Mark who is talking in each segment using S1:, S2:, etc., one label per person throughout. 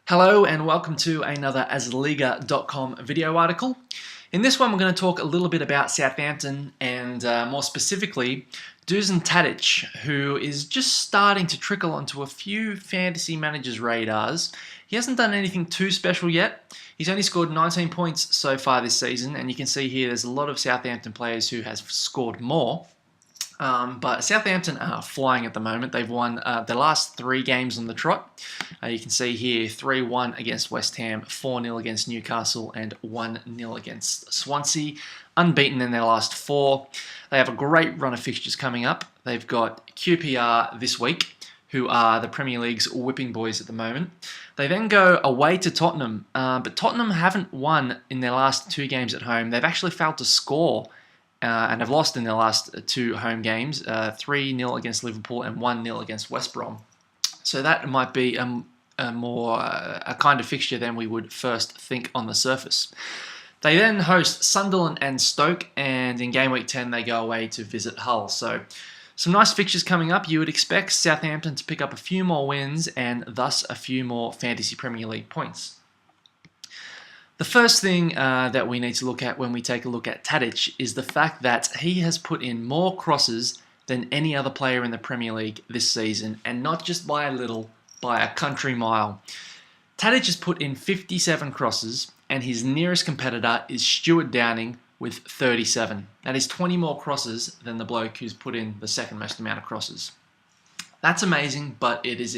S1: Hello and welcome to another Asliga.com video article. In this one we're going to talk a little bit about Southampton and more specifically Dusan Tadic, who is just starting to trickle onto a few fantasy managers' radars. He hasn't done anything too special yet. He's only scored 19 points so far this season, and you can see here there's a lot of Southampton players who have scored more. But Southampton are flying at the moment. They've won their last 3 games on the trot. You can see here 3-1 against West Ham, 4-0 against Newcastle, and 1-0 against Swansea. Unbeaten in their last 4. They have a great run of fixtures coming up. They've got QPR this week, who are the Premier League's whipping boys at the moment. They then go away to Tottenham, but Tottenham haven't won in their last 2 games at home. They've actually failed to score and have lost in their last 2 home games, 3-0 against Liverpool and 1-0 against West Brom. So that might be a kind of fixture than we would first think on the surface. They then host Sunderland and Stoke, and in game week 10 they go away to visit Hull. So some nice fixtures coming up. You would expect Southampton to pick up a few more wins and thus a few more Fantasy Premier League points. The first thing that we need to look at when we take a look at Tadic is the fact that he has put in more crosses than any other player in the Premier League this season, and not just by a little, by a country mile. Tadic has put in 57 crosses, and his nearest competitor is Stuart Downing with 37. That is 20 more crosses than the bloke who's put in the second most amount of crosses. That's amazing, but it is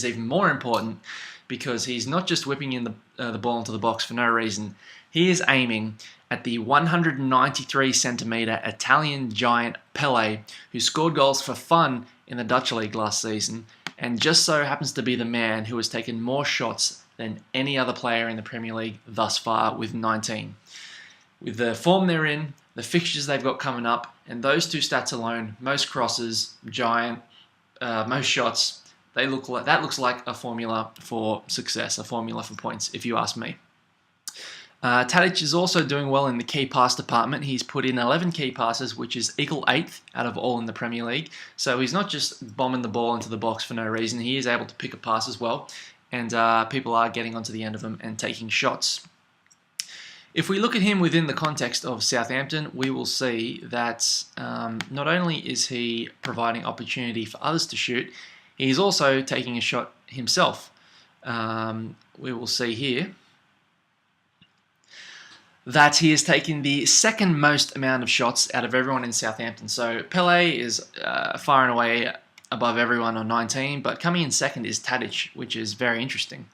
S1: even more important because he's not just whipping in the ball into the box for no reason. He is aiming at the 193-centimetre Italian giant Pele, who scored goals for fun in the Dutch League last season, and just so happens to be the man who has taken more shots than any other player in the Premier League thus far with 19. With the form they're in, the fixtures they've got coming up, and those 2 stats alone, most crosses, giant, most shots, that looks like a formula for success, a formula for points, if you ask me. Tadic is also doing well in the key pass department. He's put in 11 key passes, which is equal 8th out of all in the Premier League. So he's not just bombing the ball into the box for no reason. He is able to pick a pass as well, and people are getting onto the end of them and taking shots. If we look at him within the context of Southampton, we will see that not only is he providing opportunity for others to shoot, he's also taking a shot himself. We will see here that he has taken the second most amount of shots out of everyone in Southampton. So Pele is far and away above everyone on 19, but coming in second is Tadic, which is very interesting.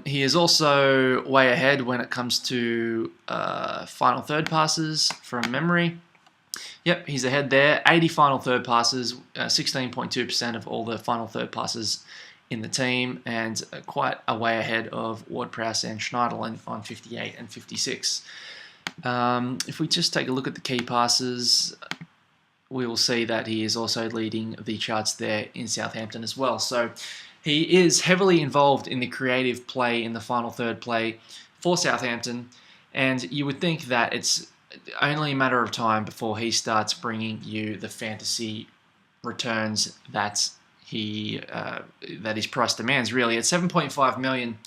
S1: He is also way ahead when it comes to final third passes from memory. Yep, he's ahead there. 80 final third passes, 16.2% of all the final third passes in the team, and quite a way ahead of Ward-Prowse and Schneiderlin on 58 and 56. If we just take a look at the key passes, we will see that he is also leading the charts there in Southampton as well. So he is heavily involved in the creative play in the final third play for Southampton, and you would think that it's only a matter of time before he starts bringing you the fantasy returns that his price demands. Really, at 7.5 million,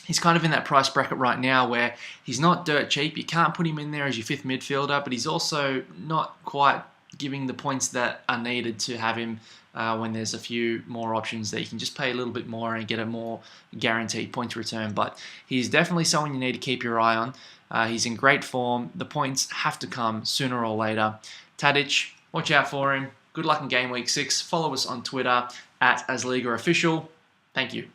S1: he's kind of in that price bracket right now where he's not dirt cheap. You can't put him in there as your 5th midfielder, but he's also not quite giving the points that are needed to have him when there's a few more options that you can just pay a little bit more and get a more guaranteed points return. But he's definitely someone you need to keep your eye on. He's in great form. The points have to come sooner or later. Tadic, watch out for him. Good luck in game week 6. Follow us on Twitter @AsligaOfficial. Thank you.